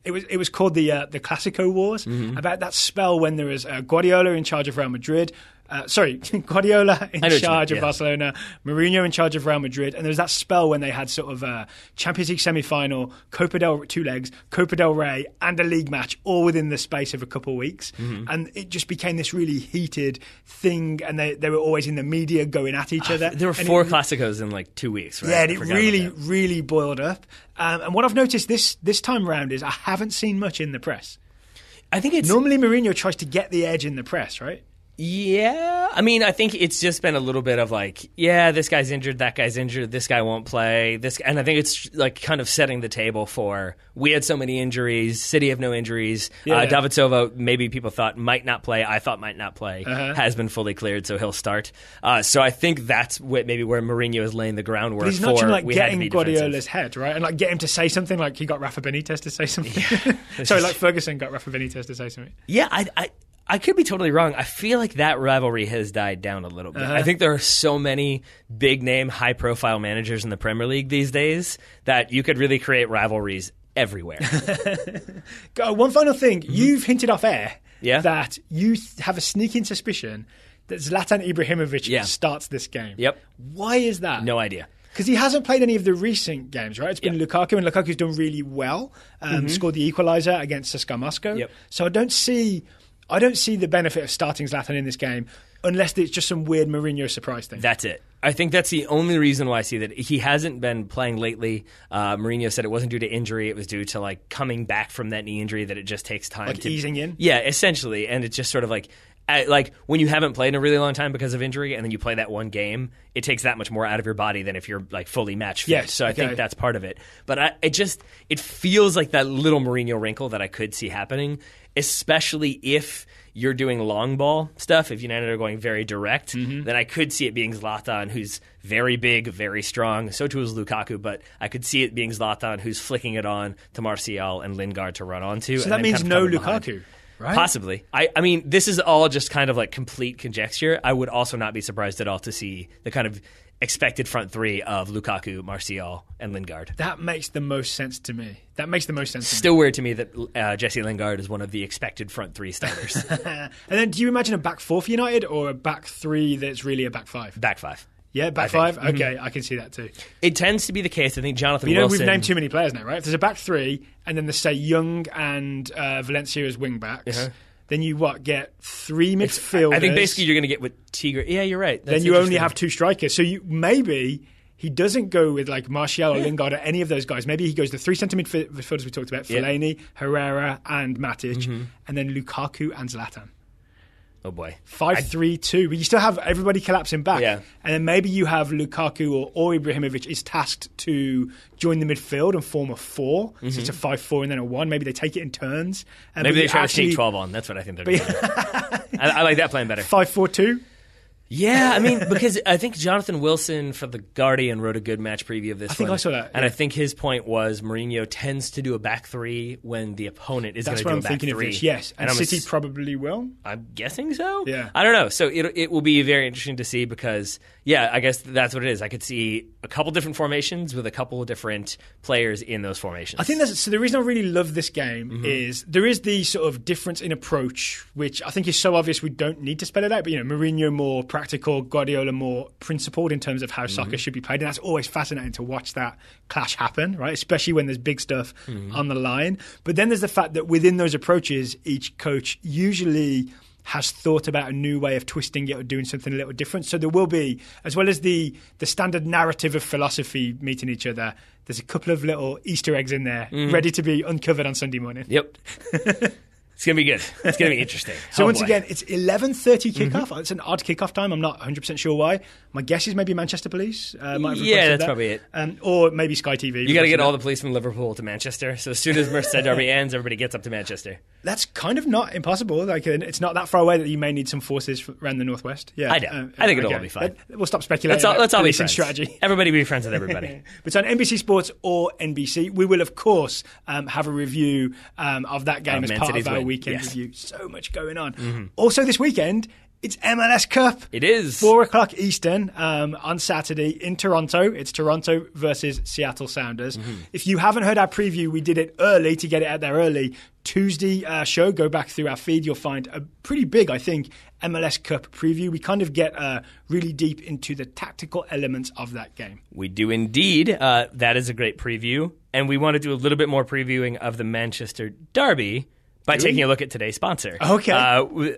It was called the Classico Wars, about that spell when there was Guardiola in charge of Real Madrid. Guardiola in charge of Barcelona, Mourinho in charge of Real Madrid, and there was that spell when they had sort of a Champions League semi-final, Copa del Rey, and a league match all within the space of a couple of weeks, and it just became this really heated thing, and they were always in the media going at each other. There were 4 Clásicos in like 2 weeks, right? Yeah, and it really boiled up. And what I've noticed this time round is I haven't seen much in the press. I think it's normally Mourinho tries to get the edge in the press, right? Yeah, I mean, I think it's just been a little bit of like, yeah, this guy's injured, that guy's injured, this guy won't play. And I think it's like kind of setting the table for we had so many injuries, City have no injuries. David Silva, maybe people thought might not play, I thought might not play, has been fully cleared, so he'll start. So I think that's maybe where Mourinho is laying the groundwork. But he's not trying to like getting Guardiola's head, right? And like get him to say something, like he got Rafa Benitez to say something. Yeah. Sorry, like Ferguson got Rafa Benitez to say something. Yeah, I could be totally wrong. I feel like that rivalry has died down a little bit. I think there are so many big-name, high-profile managers in the Premier League these days that you could really create rivalries everywhere. One final thing. You've hinted off air that you have a sneaking suspicion that Zlatan Ibrahimovic starts this game. Yep. Why is that? No idea. Because he hasn't played any of the recent games, right? It's been Lukaku, and Lukaku's done really well. Scored the equaliser against CSKA Moscow. Yep. So I don't see the benefit of starting Zlatan in this game unless it's just some weird Mourinho surprise thing. That's it. I think that's the only reason why I see that. He hasn't been playing lately. Mourinho said it wasn't due to injury. It was due to like coming back from that knee injury, that it just takes time. Like easing in? Yeah, essentially. And it's just sort of like when you haven't played in a really long time because of injury and then you play that one game, it takes that much more out of your body than if you're like fully match fit. Yes, so I think that's part of it. But it feels like that little Mourinho wrinkle that I could see happening, especially if you're doing long ball stuff. If United are going very direct, then I could see it being Zlatan, who's very big, very strong. So too is Lukaku, but I could see it being Zlatan, who's flicking it on to Martial and Lingard to run onto. So that means no Lukaku. Right? Possibly. I mean, this is all just kind of like complete conjecture. I would also not be surprised at all to see the kind of expected front three of Lukaku, Martial, and Lingard. That makes the most sense to me. Still weird to me that Jesse Lingard is one of the expected front three starters. And then do you imagine a back four for United or a back three that's really a back five? Back five. Yeah, back five? Okay, I can see that too. It tends to be the case. I think Jonathan Wilson... Wilson... we've named too many players now, right? If there's a back three, and then there's, say, Young and Valencia as wing-backs, then you, get three midfielders... I think basically you're going to get with Tigre... Yeah, you're right. That's then you only have two strikers. So maybe he doesn't go with, like, Martial or Lingard or any of those guys. Maybe he goes the three centre midfielders we talked about, Fellaini, Herrera, and Matic, and then Lukaku and Zlatan. Oh boy. 5-3-2. But you still have everybody collapsing back. Yeah. And then maybe you have Lukaku or Ibrahimovic is tasked to join the midfield and form a 4. So it's a 5-4 and then a 1. Maybe they take it in turns. Maybe they try to sneak 12 on. That's what I think they're doing. I like that plan better. 5-4-2. Yeah, I mean, because I think Jonathan Wilson for The Guardian wrote a good match preview of this one. I think I saw that. And I think his point was Mourinho tends to do a back three when the opponent is going to do a back three. That's what I'm thinking of this, yes. And City probably will. I'm guessing so. Yeah. I don't know. So it will be very interesting to see because, I guess that's what it is. I could see a couple different formations with a couple of different players in those formations. I think so the reason I really love this game is there is the sort of difference in approach, which I think is so obvious we don't need to spell it out, but Mourinho more practical, Guardiola more principled in terms of how soccer should be played, and that's always fascinating to watch that clash happen, right? Especially when there's big stuff on the line. But then there's the fact that within those approaches, each coach usually has thought about a new way of twisting it or doing something a little different. So there will be, as well as the standard narrative of philosophy meeting each other, there's a couple of little Easter eggs in there ready to be uncovered on Sunday morning. Yep. It's going to be good. It's going to be interesting. So once again, it's 11:30 kickoff. It's an odd kickoff time. I'm not 100% sure why. My guess is maybe Manchester Police might have that's probably it. Or maybe Sky TV. You got to get all the police from Liverpool to Manchester. So as soon as Merseyside Derby ends, everybody gets up to Manchester. That's kind of not impossible. Like it's not that far away that you may need some forces around the northwest. Yeah, I know. I think it'll all be fine. We'll stop speculating. Let's all be friends. Strategy. Everybody be friends with everybody. But on NBC Sports or NBC, we will of course have a review of that game as part of our weekend review. So much going on. Also this weekend, It's MLS Cup. It is. 4 o'clock Eastern on Saturday in Toronto. It's Toronto versus Seattle Sounders. If you haven't heard our preview, we did it early to get it out there early. Tuesday show, go back through our feed. You'll find a pretty big, I think, MLS Cup preview. We kind of get really deep into the tactical elements of that game. We do indeed. That is a great preview. And we want to do a little bit more previewing of the Manchester Derby by taking a look at today's sponsor. Okay.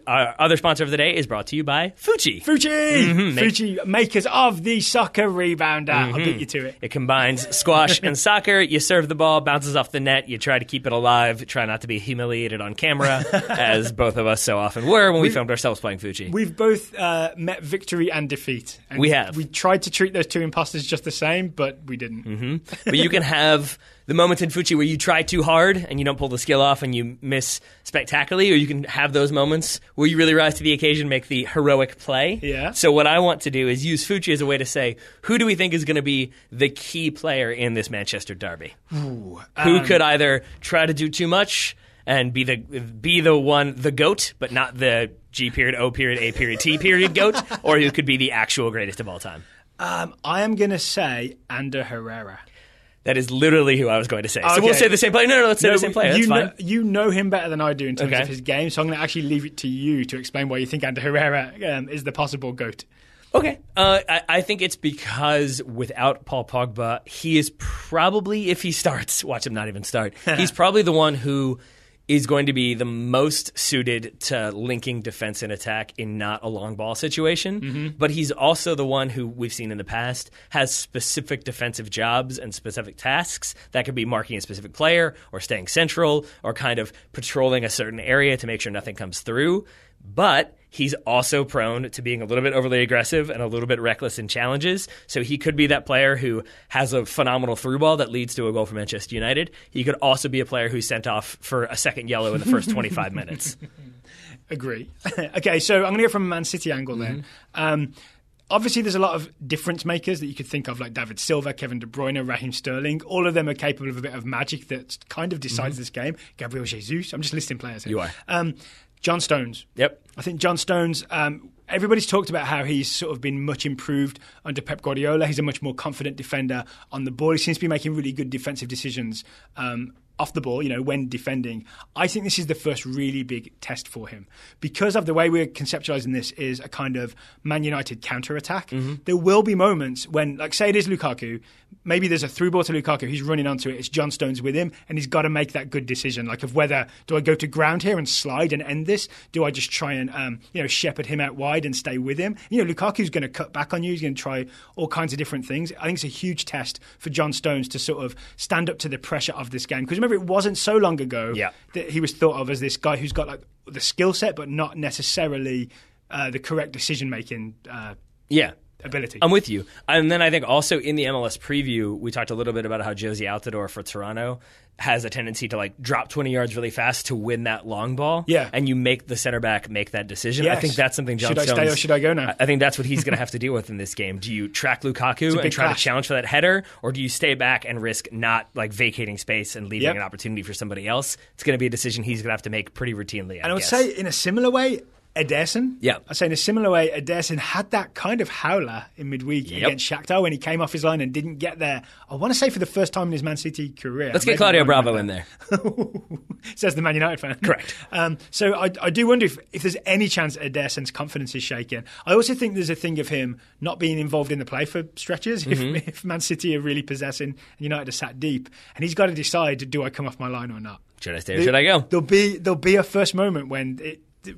Our other sponsor of the day is brought to you by FUTCHI. FUTCHI! FUTCHI, makers of the soccer rebounder. I'll beat you to it. It combines squash and soccer. You serve the ball, bounces off the net. You try to keep it alive. Try not to be humiliated on camera, as both of us so often were when we filmed ourselves playing FUTCHI. We've both met victory and defeat. And we have. We tried to treat those two imposters just the same, but we didn't. But you can have the moments in FUTCHI where you try too hard and you don't pull the skill off and you miss spectacularly, or you can have those moments where you really rise to the occasion, make the heroic play. Yeah. So what I want to do is use FUTCHI as a way to say, who do we think is going to be the key player in this Manchester Derby? Who could either try to do too much and be the GOAT, but not the G period, O period, A period, T period GOAT, or who could be the actual greatest of all time? I am going to say Ander Herrera. That is literally who I was going to say. Okay. So we'll say the same player. No, let's say the same player. That's fine. You know him better than I do in terms of his game, so I'm going to actually leave it to you to explain why you think Ander Herrera is the possible GOAT. Okay. I think it's because without Paul Pogba, he is probably, if he starts, watch him not even start, he's probably the one who is going to be the most suited to linking defense and attack in not a long ball situation. But he's also the one who we've seen in the past has specific defensive jobs and specific tasks. That could be marking a specific player or staying central or kind of patrolling a certain area to make sure nothing comes through. But he's also prone to being a little bit overly aggressive and a little bit reckless in challenges. So he could be that player who has a phenomenal through ball that leads to a goal for Manchester United. He could also be a player who's sent off for a second yellow in the first 25 minutes. Agree. Okay, so I'm going to go from a Man City angle then. Obviously, there's a lot of difference makers that you could think of, like David Silva, Kevin De Bruyne, Raheem Sterling. All of them are capable of a bit of magic that kind of decides this game. Gabriel Jesus. I'm just listing players here. You are. John Stones. Yep. I think John Stones, everybody's talked about how he's sort of been much improved under Pep Guardiola. He's a much more confident defender on the ball. He seems to be making really good defensive decisions off the ball, when defending. I think this is the first really big test for him. Because of the way we're conceptualizing this is a kind of Man United counter-attack. There will be moments when, like say it is Lukaku, maybe there's a through ball to Lukaku, he's running onto it, it's John Stones with him, and he's got to make that good decision, like of whether, do I go to ground here and slide and end this? Do I just try and, shepherd him out wide and stay with him? Lukaku's going to cut back on you, he's going to try all kinds of different things. I think it's a huge test for John Stones to sort of stand up to the pressure of this game. Because remember, it wasn't so long ago that he was thought of as this guy who's got like the skill set, but not necessarily the correct decision-making ability. I'm with you. And then I think also in the MLS preview, we talked a little bit about how Josie Altidore for Toronto has a tendency to like drop 20 yards really fast to win that long ball. Yeah. And you make the center back make that decision. Yes. I think that's something John Stones... Should I stay or should I go now? I think that's what he's going to have to deal with in this game. Do you track Lukaku and try to challenge for that header, or do you stay back and risk not like vacating space and leaving an opportunity for somebody else? It's going to be a decision he's going to have to make pretty routinely, I would say in a similar way, Ederson. Yeah. I'd say in a similar way, Ederson had that kind of howler in midweek against Shakhtar when he came off his line and didn't get there. I want to say for the first time in his Man City career. Let's get Claudio Bravo in there. Says the Man United fan. Correct. So I do wonder if there's any chance Ederson's confidence is shaken. I also think there's a thing of him not being involved in the play for stretches. If Man City are really possessing and United are sat deep, and he's got to decide, do I come off my line or not? Should I stay or should I go? There'll be a first moment when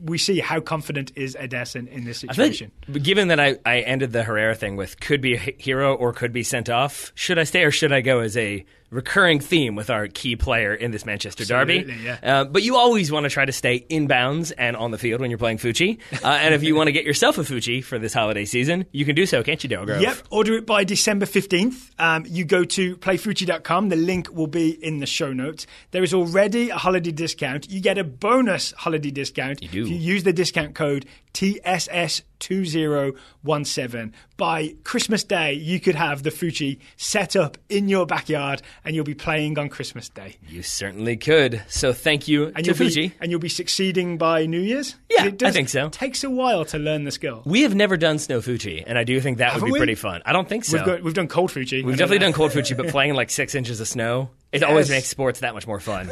we see how confident is Ederson in this situation. Given that I ended the Herrera thing with could be a hero or could be sent off, should I stay or should I go as a recurring theme with our key player in this Manchester Derby. Yeah. But you always want to try to stay inbounds and on the field when you're playing FUTCHI. And if you want to get yourself a FUTCHI for this holiday season, you can do so, can't you, Daryl Grove? Yep, order it by December 15th. You go to playfuchi.com. The link will be in the show notes. There is already a holiday discount. You get a bonus holiday discount if you use the discount code TSS2017. By Christmas Day, you could have the FUTCHI set up in your backyard and you'll be playing on Christmas Day. You certainly could. So thank you to FUTCHI. And you'll be succeeding by New Year's? Yeah, I think so. It takes a while to learn the skill. We have never done snow FUTCHI, and I do think that would be pretty fun. I don't think so. We've done cold FUTCHI. We've definitely done cold FUTCHI, but playing in like 6 inches of snow, it always makes sports that much more fun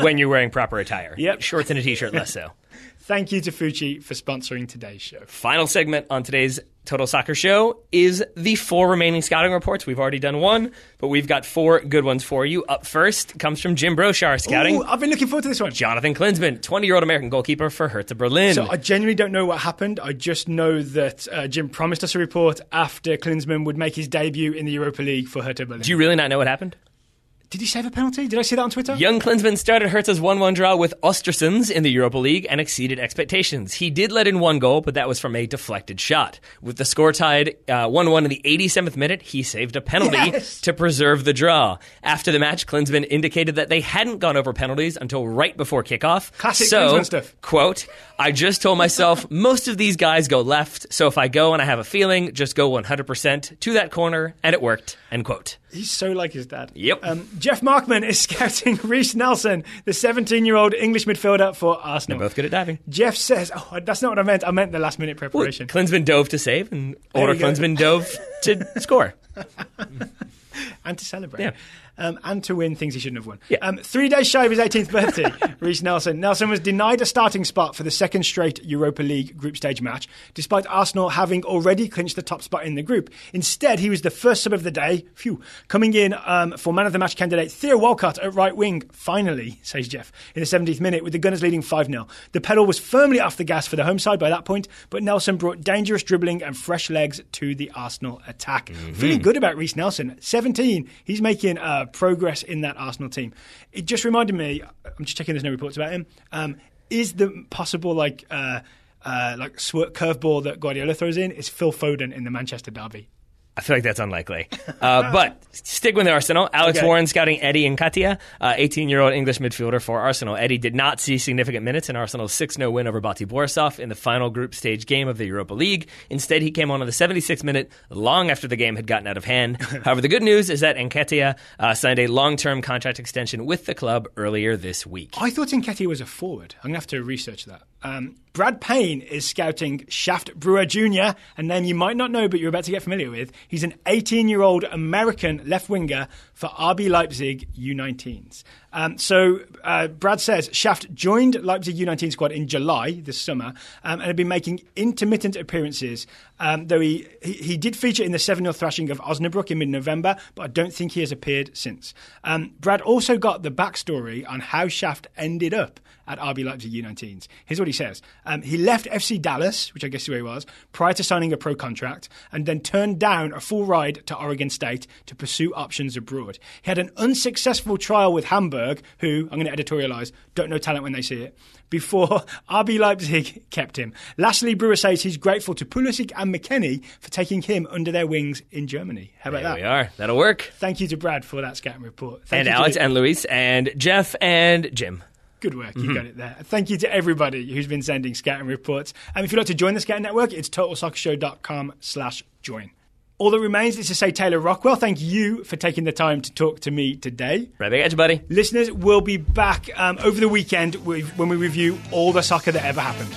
when you're wearing proper attire. Yep. Shorts and a t-shirt, less so. Thank you to FUTCHI for sponsoring today's show. Final segment on today's Total Soccer Show is the 4 remaining scouting reports. We've already done 1, but we've got 4 good ones for you. Up first comes from Jim Broshar Scouting. Ooh, I've been looking forward to this one. Jonathan Klinsmann, 20-year-old American goalkeeper for Hertha Berlin. So I genuinely don't know what happened. I just know that Jim promised us a report after Klinsmann would make his debut in the Europa League for Hertha Berlin. Do you really not know what happened? Did he save a penalty? Did I see that on Twitter? Young Klinsmann started Hertha's 1-1 draw with Östersunds in the Europa League and exceeded expectations. He did let in 1 goal, but that was from a deflected shot. With the score tied 1-1 in the 87th minute, he saved a penalty to preserve the draw. After the match, Klinsmann indicated that they hadn't gone over penalties until right before kickoff. Classic Klinsmann stuff. Quote, I just told myself most of these guys go left, so if I go and I have a feeling, just go 100% to that corner, and it worked, end quote. He's so like his dad. Yep. Jeff Markman is scouting Reiss Nelson, the 17-year-old English midfielder for Arsenal. They're both good at diving. Jeff says, that's not what I meant. I meant the last-minute preparation. Well, Klinsmann dove to save, and older Klinsmann dove to score. And to celebrate. Yeah. And to win things he shouldn't have won. Yeah. 3 days shy of his 18th birthday, Reiss Nelson. Nelson was denied a starting spot for the second straight Europa League group stage match, despite Arsenal having already clinched the top spot in the group. Instead, he was the first sub of the day, coming in for man of the match candidate Theo Walcott at right wing, finally, says Jeff, in the 70th minute, with the Gunners leading 5-0. The pedal was firmly off the gas for the home side by that point, but Nelson brought dangerous dribbling and fresh legs to the Arsenal attack. Mm-hmm. Feeling good about Reiss Nelson. 17, he's making progress in that Arsenal team. It just reminded me, I'm just checking there's no reports about him, is the possible curveball that Guardiola throws in is Phil Foden in the Manchester derby. I feel like that's unlikely. But stick with Arsenal. Alex Warren scouting Eddie Nketiah, 18-year-old English midfielder for Arsenal. Eddie did not see significant minutes in Arsenal's 6-0 win over Bati Borisov in the final group stage game of the Europa League. Instead, he came on in the 76th minute, long after the game had gotten out of hand. However, the good news is that Nketiah signed a long-term contract extension with the club earlier this week. I thought Nketiah was a forward. I'm going to have to research that. Brad Payne is scouting Shaft Brewer Jr., a name you might not know but you're about to get familiar with. He's an 18-year-old American left winger for RB Leipzig U19s. Brad says Shaft joined Leipzig U19 squad in July this summer and had been making intermittent appearances, though he did feature in the 7-0 thrashing of Osnabrück in mid-November, but I don't think he has appeared since. Brad also got the backstory on how Shaft ended up at RB Leipzig U19s. Here's what he says. He left FC Dallas, which I guess is where he was, prior to signing a pro contract, and then turned down a full ride to Oregon State to pursue options abroad. He had an unsuccessful trial with Hamburg, who, I'm going to editorialise, don't know talent when they see it, before RB Leipzig kept him. Lastly, Brewer says he's grateful to Pulisic and McKennie for taking him under their wings in Germany. How about that? There we are. That'll work. Thank you to Brad for that scouting report. And Alex and Luis and Jeff and Jim. Good work. You got it there. Thank you to everybody who's been sending scouting reports. And if you'd like to join the Scouting Network, it's totalsoccershow.com/join. All that remains is to say, Taylor Rockwell, thank you for taking the time to talk to me today. Right back at you, buddy. Listeners, we'll be back over the weekend when we review all the soccer that ever happened.